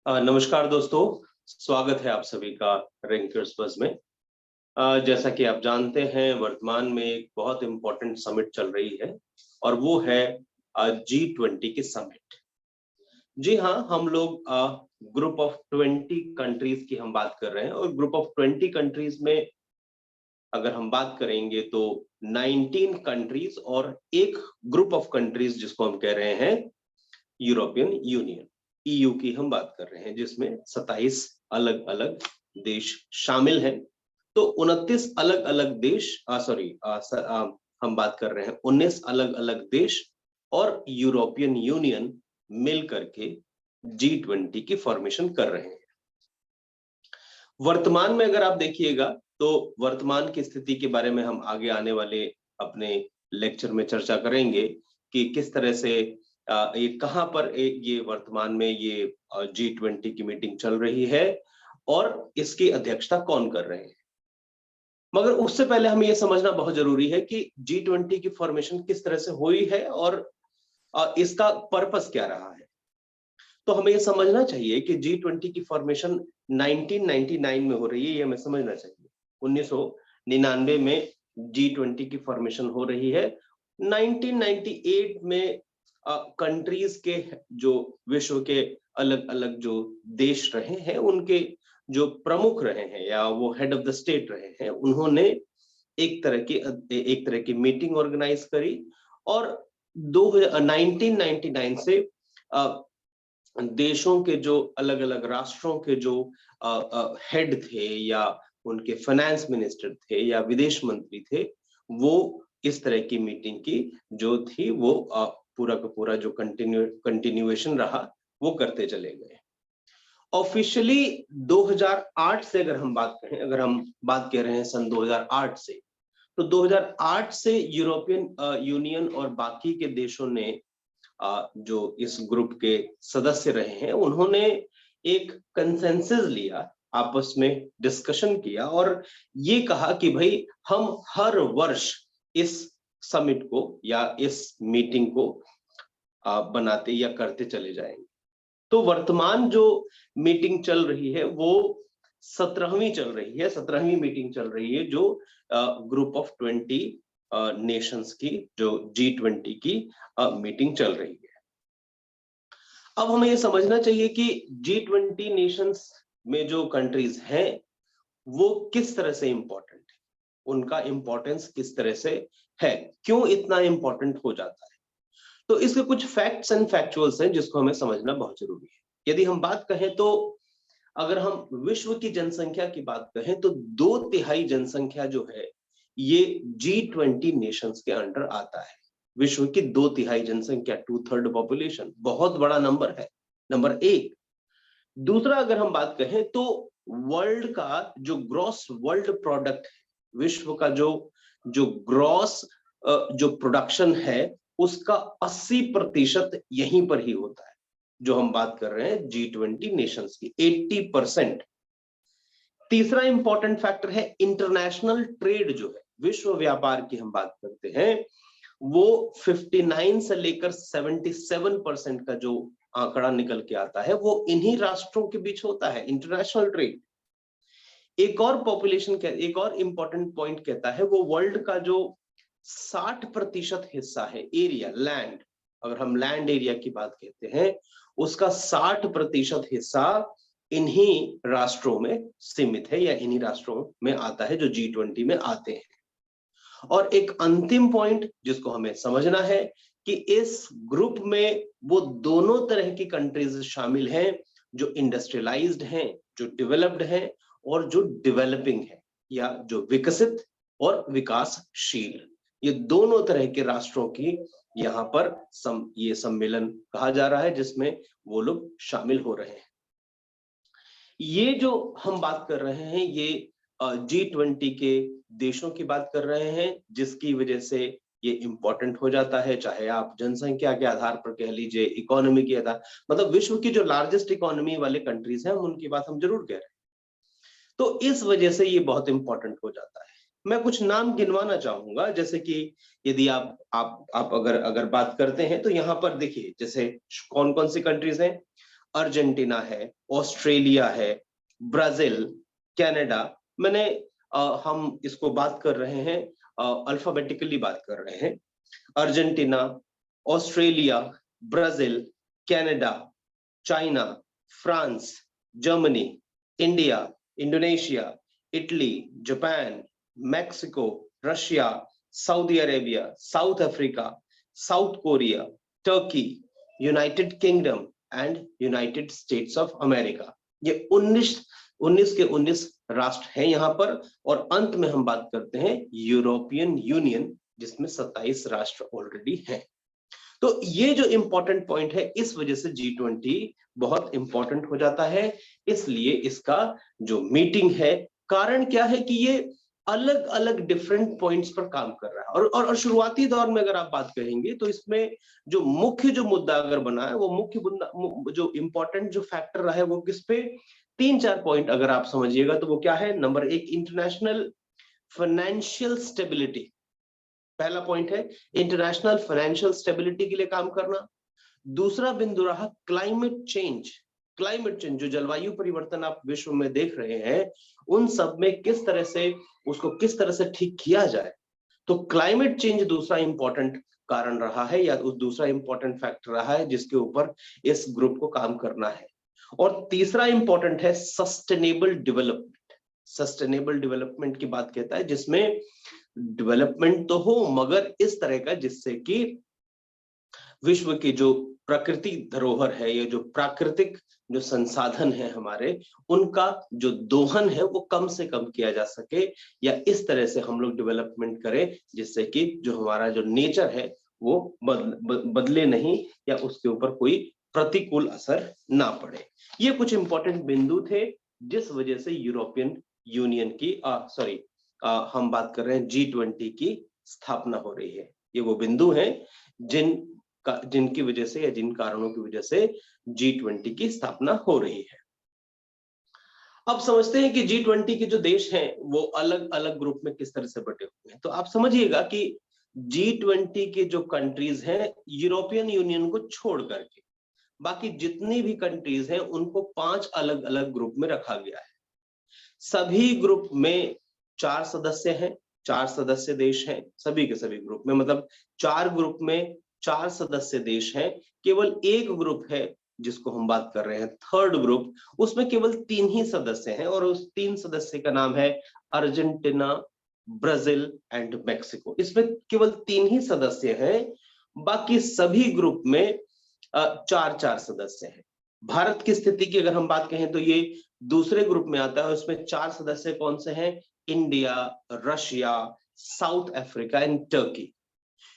नमस्कार दोस्तों, स्वागत है आप सभी का रैंकर्स बज़ में। जैसा कि आप जानते हैं, वर्तमान में एक बहुत इम्पोर्टेंट समिट चल रही है और वो है G20 की समिट। जी हाँ, हम लोग ग्रुप ऑफ 20 कंट्रीज की हम बात कर रहे हैं और ग्रुप ऑफ 20 कंट्रीज में अगर हम बात करेंगे तो 19 कंट्रीज और एक ग्रुप ऑफ कंट्रीज जिसको हम कह रहे हैं यूरोपियन यूनियन EU की हम बात कर रहे हैं, जिसमें 27 अलग अलग देश शामिल हैं। तो 29 अलग अलग देश हम बात कर रहे हैं 19 अलग अलग देश और यूरोपियन यूनियन मिल करके G20 की फॉर्मेशन कर रहे हैं। वर्तमान में अगर आप देखिएगा तो वर्तमान की स्थिति के बारे में हम आगे आने वाले अपने लेक्चर में चर्चा करेंगे कि किस तरह से ये कहां पर ये वर्तमान में ये G20 की मीटिंग चल रही है और इसकी अध्यक्षता कौन कर रहे हैं। मगर उससे पहले हमें ये समझना बहुत जरूरी है कि G20 की फॉर्मेशन किस तरह से हुई है और इसका पर्पस क्या रहा है। तो हमें ये समझना चाहिए कि G20 की फॉर्मेशन 1999 में हो रही है, ये हमें समझना चाहिए। 1999 में G20 की फॉर्मेशन हो रही है। 1998 में कंट्रीज के जो विश्व के अलग अलग जो देश रहे हैं, उनके जो प्रमुख रहे हैं या वो हेड ऑफ द स्टेट रहे हैं, उन्होंने एक तरह की मीटिंग ऑर्गेनाइज करी और 1999 से देशों के जो अलग अलग राष्ट्रों के जो हेड थे या उनके फाइनेंस मिनिस्टर थे या विदेश मंत्री थे, वो इस तरह की मीटिंग की जो थी वो पूरा का पूरा जो कंटिन्यूएशन रहा वो करते चले गए। ऑफिशियली 2008 से अगर हम बात करें, अगर हम बात कर रहे हैं सन 2008 से, तो 2008 से यूरोपियन यूनियन और बाकी के देशों ने जो इस ग्रुप के सदस्य रहे हैं, उन्होंने एक कंसेंसस लिया, आपस में डिस्कशन किया और ये कहा कि भाई हम हर वर्ष इस समिट को या इस मीटिंग को बनाते या करते चले जाएंगे। तो वर्तमान जो मीटिंग चल रही है वो 17वीं चल रही है, 17वीं मीटिंग चल रही है जो ग्रुप ऑफ 20 नेशंस की जो G20 की मीटिंग चल रही है। अब हमें ये समझना चाहिए कि G20 नेशंस में जो कंट्रीज हैं वो किस तरह से इंपॉर्टेंट है, उनका इंपॉर्टेंस किस तरह से है, क्यों इतना इंपॉर्टेंट हो जाता है। तो इसके कुछ फैक्ट्स एंड फैक्चुअल्स हैं जिसको हमें समझना बहुत जरूरी है। यदि हम बात कहें तो अगर हम विश्व की जनसंख्या की बात कहें तो 2/3 जनसंख्या जो है ये G20 नेशंस के अंडर आता है। विश्व की 2/3 जनसंख्या, 2/3 पॉपुलेशन, बहुत बड़ा नंबर है, नंबर एक। दूसरा अगर हम बात कहें तो वर्ल्ड का जो ग्रॉस वर्ल्ड प्रोडक्ट है, विश्व का जो ग्रॉस जो प्रोडक्शन है उसका 80% यहीं पर ही होता है। जो हम बात कर रहे हैं G20 नेशंस की 80%। तीसरा इंपॉर्टेंट फैक्टर है इंटरनेशनल ट्रेड, जो है विश्व व्यापार की हम बात करते हैं, वो 59 से लेकर 77% का जो आंकड़ा निकल के आता है वो इन्हीं राष्ट्रों के बीच होता है, इंटरनेशनल ट्रेड। एक और इंपॉर्टेंट पॉइंट कहता है वो वर्ल्ड का जो 60% हिस्सा है, एरिया, लैंड, अगर हम लैंड एरिया की बात कहते हैं, उसका 60% हिस्सा इन्हीं राष्ट्रों में सीमित है या इन्हीं राष्ट्रों में आता है जो G20 में आते हैं। और एक अंतिम पॉइंट जिसको हमें समझना है कि इस ग्रुप में वो दोनों तरह की कंट्रीज शामिल हैं, जो इंडस्ट्रियलाइज्ड हैं, जो डेवलप्ड हैं और जो डेवलपिंग है या जो विकसित और विकासशील, ये दोनों तरह के राष्ट्रों की यहाँ पर ये सम्मेलन कहा जा रहा है जिसमें वो लोग शामिल हो रहे हैं। ये जो हम बात कर रहे हैं ये G20 के देशों की बात कर रहे हैं, जिसकी वजह से ये इंपॉर्टेंट हो जाता है, चाहे आप जनसंख्या के आधार पर कह लीजिए, इकोनॉमी के आधार, मतलब विश्व की जो लार्जेस्ट इकोनॉमी वाले कंट्रीज हैं उनकी बात हम जरूर कह रहे हैं। तो इस वजह से ये बहुत इंपॉर्टेंट हो जाता है। मैं कुछ नाम गिनवाना चाहूंगा, जैसे कि यदि आप अगर बात करते हैं तो यहाँ पर देखिए जैसे कौन कौन सी कंट्रीज हैं। अर्जेंटीना है, ऑस्ट्रेलिया है, ब्राजील, कनाडा। मैंने हम इसको बात कर रहे हैं, अल्फाबेटिकली बात कर रहे हैं। Argentina, Australia, Brazil, Canada, China, France, Germany, India, Indonesia, Italy, Japan, Mexico, Russia, Saudi Arabia, south Africa, south Korea, Turkey, United kingdom and United states of America. ये 19 के 19 राष्ट्र हैं यहाँ पर। और अंत में हम बात करते हैं यूरोपियन यूनियन, जिसमें 27 राष्ट्र ऑलरेडी हैं। तो ये जो इंपॉर्टेंट पॉइंट है, इस वजह से G20 बहुत इंपॉर्टेंट हो जाता है। इसलिए इसका जो मीटिंग है, कारण क्या है कि ये अलग अलग डिफरेंट पॉइंट्स पर काम कर रहा है। और शुरुआती दौर में अगर आप बात करेंगे तो इसमें जो मुख्य मुद्दा अगर बना है, वो मुख्य मुद्दा जो इंपॉर्टेंट जो फैक्टर रहा है, वो किस पे, 3-4 पॉइंट अगर आप समझिएगा तो वो क्या है। Number 1, international financial stability. पहला पॉइंट है इंटरनेशनल फाइनेंशियल स्टेबिलिटी के लिए काम करना। दूसरा बिंदु रहा क्लाइमेट चेंज। क्लाइमेट चेंज, जो जलवायु परिवर्तन आप विश्व में देख रहे हैं, उन सब में किस तरह से उसको किस तरह से ठीक किया जाए। तो क्लाइमेट चेंज दूसरा इंपॉर्टेंट कारण रहा है, या उस दूसरा इंपॉर्टेंट फैक्टर रहा है जिसके ऊपर इस ग्रुप को काम करना है। और तीसरा इंपॉर्टेंट है सस्टेनेबल डेवलपमेंट। सस्टेनेबल डेवलपमेंट की बात कहता है जिसमें डेवलपमेंट तो हो, मगर इस तरह का जिससे कि विश्व की जो प्रकृति धरोहर है, या जो प्राकृतिक जो संसाधन है हमारे, उनका जो दोहन है वो कम से कम किया जा सके, या इस तरह से हम लोग डेवलपमेंट करें जिससे कि जो हमारा जो नेचर है वो बदले नहीं, या उसके ऊपर कोई प्रतिकूल असर ना पड़े। ये कुछ इंपॉर्टेंट बिंदु थे जिस वजह से यूरोपियन यूनियन की हम बात कर रहे हैं G20 की स्थापना हो रही है। ये वो बिंदु हैं जिनकी वजह से, या जिन कारणों की वजह से G20 की स्थापना हो रही है। अब समझते हैं कि G20 के जो देश हैं वो अलग अलग ग्रुप में किस तरह से बटे हुए हैं। तो आप समझिएगा कि G20 के जो कंट्रीज हैं, यूरोपियन यूनियन को छोड़ करके बाकी जितनी भी कंट्रीज हैं उनको 5 अलग अलग ग्रुप में रखा गया है। सभी ग्रुप में 4 सदस्य हैं, 4 सदस्य देश हैं सभी के सभी ग्रुप में। मतलब 4 ग्रुप में 4 सदस्य देश हैं। केवल एक ग्रुप है जिसको हम बात कर रहे हैं थर्ड ग्रुप, उसमें केवल 3 ही सदस्य हैं, और उस 3 सदस्य का नाम है अर्जेंटीना, ब्राजील एंड मैक्सिको। इसमें केवल 3 ही सदस्य हैं, बाकी सभी ग्रुप में 4-4 सदस्य हैं। भारत की स्थिति की अगर हम बात कहें तो ये दूसरे ग्रुप में आता है। उसमें 4 सदस्य कौन से हैं? India, Russia, south Africa and Turkey.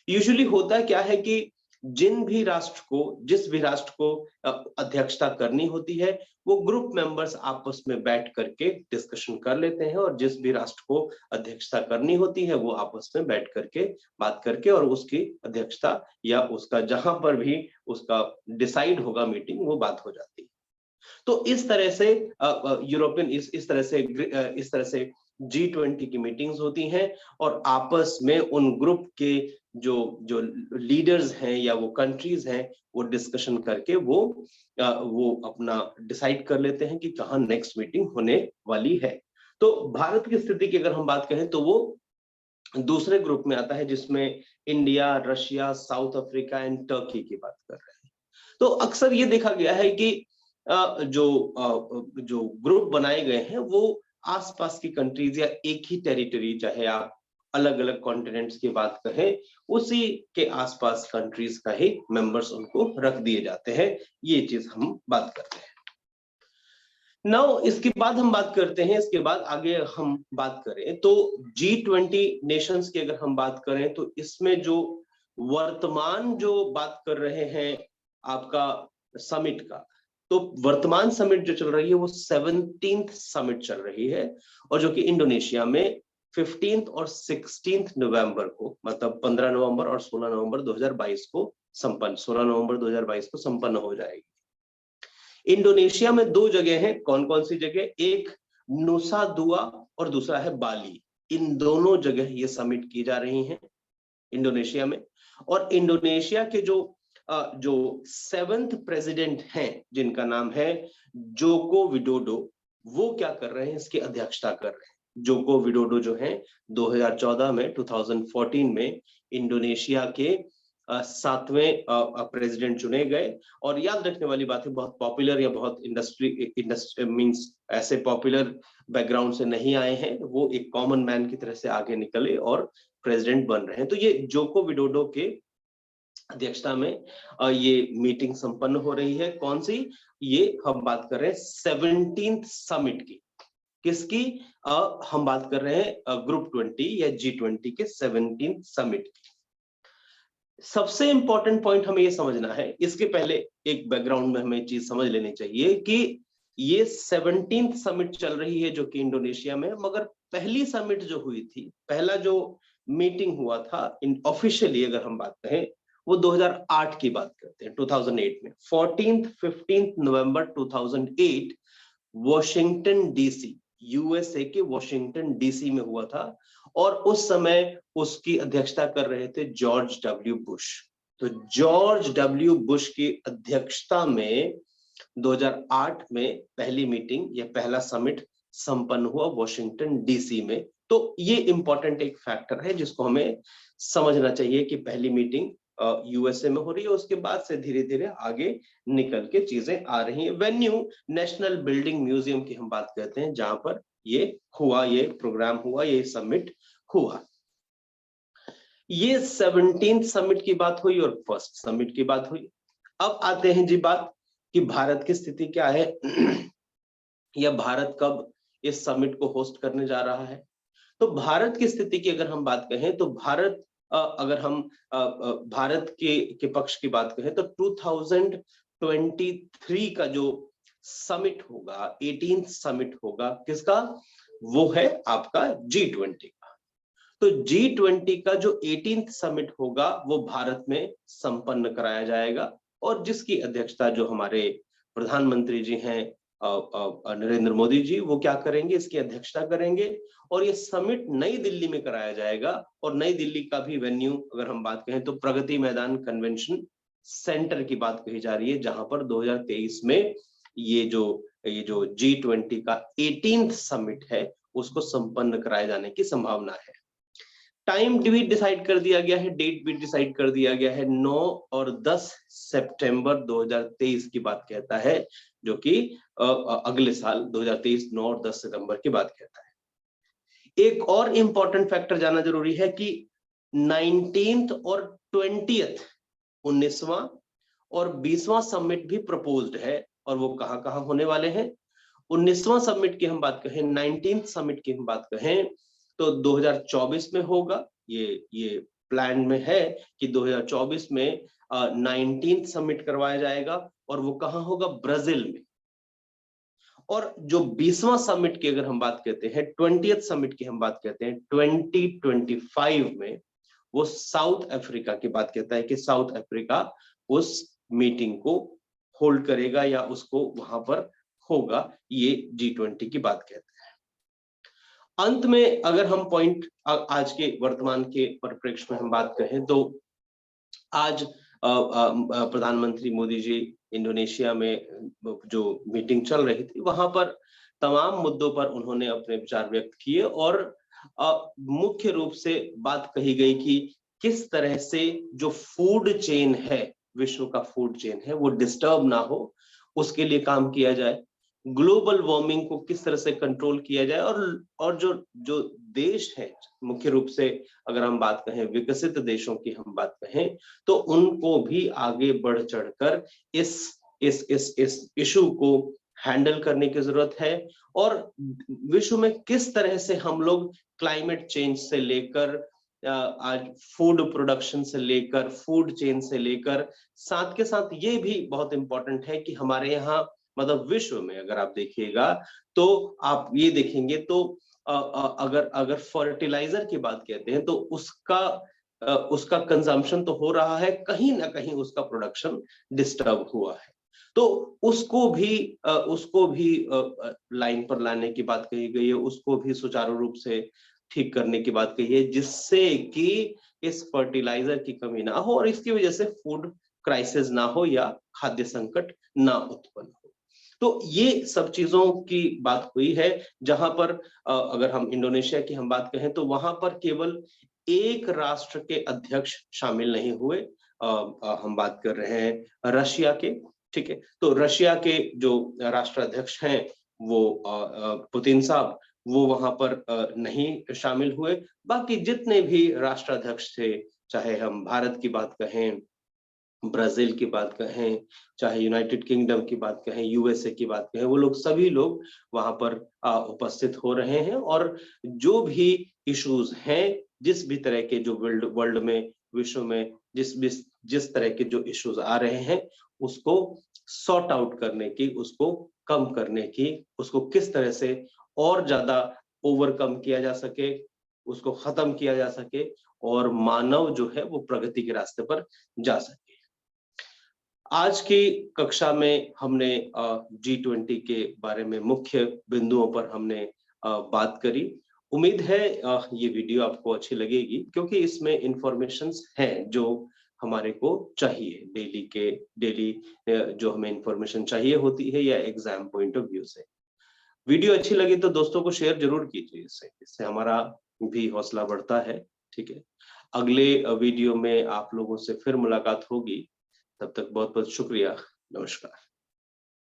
Usually होता क्या है कि जिस भी राष्ट्र को अध्यक्षता करनी होती है, वो ग्रुप मेंबर्स आपस में बैठ करके डिस्कशन कर लेते हैं, और जिस भी राष्ट्र को अध्यक्षता करनी होती है वो आपस में बैठ करके बात करके, और उसकी अध्यक्षता या उसका जहां पर भी उसका डिसाइड होगा मीटिंग, वो बात हो जाती है। तो इस तरह से यूरोपियन इस तरह से G20 की मीटिंग्स होती हैं, और आपस में उन ग्रुप के जो लीडर्स हैं या वो कंट्रीज हैं, वो डिस्कशन करके वो अपना डिसाइड कर लेते हैं कि कहाँ नेक्स्ट मीटिंग होने वाली है। तो भारत की स्थिति की अगर हम बात करें तो वो दूसरे ग्रुप में आता है, जिसमें India, Russia, south Africa and Turkey की बात कर रहे हैं। तो अक्सर ये देखा गया है कि जो ग्रुप बनाए गए हैं वो आसपास की कंट्रीज या एक ही टेरिटरी, चाहे आप अलग अलग कॉन्टिनेंट्स की बात करें, उसी के आसपास कंट्रीज का ही मेंबर्स उनको रख दिए जाते हैं। ये चीज हम बात करते हैं। नाउ इसके बाद हम बात करते हैं, इसके बाद आगे हम बात करें तो G20 नेशंस की अगर हम बात करें तो इसमें जो वर्तमान जो बात कर रहे हैं आपका समिट का, तो वर्तमान समिट जो चल रही है वो 17th समिट चल रही है, और जो कि इंडोनेशिया में 15 और 16 नवंबर को, मतलब 15 नवंबर और 16 नवंबर 2022 को 16 नवंबर 2022 को संपन्न हो जाएगी। इंडोनेशिया में 2 जगह हैं। कौन कौन सी जगह? एक नुसा दुआ और दूसरा है बाली। इन दोनों जगह ये समिट की जा रही हैं इंडोनेशिया में। और इंडोनेशिया के जो जो 7th प्रेसिडेंट हैं जिनका नाम है जोको विडोडो, वो क्या कर रहे हैं, इसकी अध्यक्षता कर रहे हैं। जोको विडोडो जो है 2014 में 2014 में इंडोनेशिया के 7वें प्रेसिडेंट चुने गए। और याद रखने वाली बात है, बहुत पॉपुलर या बहुत इंडस्ट्री मींस ऐसे पॉपुलर बैकग्राउंड से नहीं आए हैं, वो एक कॉमन मैन की तरह से आगे निकले और प्रेसिडेंट बन रहे हैं। तो ये जोको विडोडो के अध्यक्षता में ये मीटिंग संपन्न हो रही है। कौन सी? ये हम बात कर रहे हैं 17th समिट की। किसकी? हम बात कर रहे हैं ग्रुप 20 या G20 के 17th समिट की। सबसे इंपॉर्टेंट पॉइंट हमें ये समझना है, इसके पहले एक बैकग्राउंड में हमें चीज समझ लेनी चाहिए कि ये 17th समिट चल रही है जो कि इंडोनेशिया में, मगर पहली समिट जो हुई थी, पहला जो मीटिंग हुआ था ऑफिशियली अगर हम बात करें, वो 2008 की बात करते हैं, 2008 में 14th-15th नवंबर 2008 वॉशिंगटन डीसी, यूएसए के वॉशिंगटन डीसी में हुआ था। और उस समय उसकी अध्यक्षता कर रहे थे जॉर्ज डब्ल्यू बुश। तो जॉर्ज डब्ल्यू बुश की अध्यक्षता में 2008 में पहली मीटिंग या पहला समिट संपन्न हुआ वॉशिंगटन डीसी में। तो ये इंपॉर्टेंट एक फैक्टर है जिसको हमें समझना चाहिए कि पहली मीटिंग यूएसए में हो रही है, उसके बाद से धीरे धीरे आगे निकल के चीजें आ रही हैं। वेन्यू नेशनल बिल्डिंग म्यूजियम की हम बात करते हैं, जहां पर ये हुआ, ये प्रोग्राम हुआ, ये समिट हुआ। ये 17th समिट की बात हुई और फर्स्ट समिट की बात हुई। अब आते हैं जी बात कि भारत की स्थिति क्या है या भारत कब इस समिट को होस्ट करने जा रहा है। तो भारत की स्थिति की अगर हम बात कहें तो भारत अगर हम भारत के पक्ष की बात करें तो 2023 का जो समिट होगा, 18th समिट होगा, किसका? वो है आपका G20 का। तो G20 का जो 18th समिट होगा वो भारत में संपन्न कराया जाएगा और जिसकी अध्यक्षता जो हमारे प्रधानमंत्री जी हैं नरेंद्र मोदी जी, वो क्या करेंगे? इसकी अध्यक्षता करेंगे। और ये समिट नई दिल्ली में कराया जाएगा और नई दिल्ली का भी वेन्यू अगर हम बात कहें तो प्रगति मैदान कन्वेंशन सेंटर की बात कही जा रही है, जहां पर 2023 में ये जो G20 का 18th समिट है उसको संपन्न कराए जाने की संभावना है। टाइम भी डिसाइड कर दिया गया है, डेट भी डिसाइड कर दिया गया है, 9 और 10 सितंबर 2023 की बात कहता है, जो कि अगले साल 2023 9 और 10 सितंबर की बात कहता है। एक और इंपॉर्टेंट फैक्टर जानना जरूरी है कि 19th और 20th 19वां और 20वां समिट भी प्रपोज्ड है और वो कहां होने वाले हैं। 19वां समिट की हम बात कहें, 19th समिट की हम बात कहें तो 2024 में होगा। ये प्लान में है कि 2024 में 19th समिट करवाया जाएगा और वो कहां होगा? ब्राजील में। और जो 20वां समिट की अगर हम बात करते हैं, 20th समिट की हम बात करते हैं 2025 में, वो साउथ अफ्रीका की बात कहता है कि साउथ अफ्रीका उस मीटिंग को होल्ड करेगा या उसको वहां पर होगा। ये G20 की बात कहते हैं। अंत में अगर हम पॉइंट आज के वर्तमान के परिप्रेक्ष्य में हम बात करें तो आज प्रधानमंत्री मोदी जी इंडोनेशिया में जो मीटिंग चल रही थी वहां पर तमाम मुद्दों पर उन्होंने अपने विचार व्यक्त किए और मुख्य रूप से बात कही गई कि किस तरह से जो फूड चेन है, विश्व का फूड चेन है, वो डिस्टर्ब ना हो, उसके लिए काम किया जाए। ग्लोबल वार्मिंग को किस तरह से कंट्रोल किया जाए और जो देश है, मुख्य रूप से अगर हम बात कहें विकसित देशों की हम बात कहें, तो उनको भी आगे बढ़ चढ़कर इस इशू को हैंडल करने की जरूरत है। और विश्व में किस तरह से हम लोग क्लाइमेट चेंज से लेकर आज फूड प्रोडक्शन से लेकर फूड चेन से लेकर, साथ के साथ ये भी बहुत इंपॉर्टेंट है कि हमारे यहाँ मतलब विश्व में अगर आप देखिएगा तो आप ये देखेंगे तो अगर फर्टिलाइजर की बात कहते हैं तो उसका कंजम्पशन तो हो रहा है, कहीं ना कहीं उसका प्रोडक्शन डिस्टर्ब हुआ है। तो उसको भी लाइन पर लाने की बात कही गई है, उसको भी सुचारू रूप से ठीक करने की बात कही है, जिससे कि इस फर्टिलाइजर की कमी ना हो और इसकी वजह से फूड क्राइसिस ना हो या खाद्य संकट ना उत्पन्न हो। तो ये सब चीजों की बात हुई है, जहां पर अगर हम इंडोनेशिया की हम बात कहें तो वहां पर केवल एक राष्ट्र के अध्यक्ष शामिल नहीं हुए। हम बात कर रहे हैं रशिया के, ठीक है। तो रशिया के जो राष्ट्राध्यक्ष हैं वो पुतिन साहब, वो वहां पर नहीं शामिल हुए। बाकी जितने भी राष्ट्राध्यक्ष थे, चाहे हम भारत की बात कहें, ब्राजील की बात कहें, चाहे यूनाइटेड किंगडम की बात कहें, यूएसए की बात कहें, वो लोग सभी लोग वहां पर उपस्थित हो रहे हैं। और जो भी इश्यूज हैं, जिस भी तरह के जो वर्ल्ड वर्ल्ड में, विश्व में जिस तरह के जो इश्यूज आ रहे हैं, उसको सॉर्ट आउट करने की, उसको कम करने की, उसको किस तरह से और ज्यादा ओवरकम किया जा सके, उसको खत्म किया जा सके, और मानव जो है वो प्रगति के रास्ते पर जा सके। आज की कक्षा में हमने G20 के बारे में मुख्य बिंदुओं पर हमने बात करी। उम्मीद है ये वीडियो आपको अच्छी लगेगी, क्योंकि इसमें इंफॉर्मेशंस हैं जो हमारे को चाहिए डेली जो हमें इंफॉर्मेशन चाहिए होती है, या एग्जाम पॉइंट ऑफ व्यू से। वीडियो अच्छी लगी तो दोस्तों को शेयर जरूर कीजिए, इससे हमारा भी हौसला बढ़ता है, ठीक है। अगले वीडियो में आप लोगों से फिर मुलाकात होगी। तब तक बहुत बहुत शुक्रिया। नमस्कार।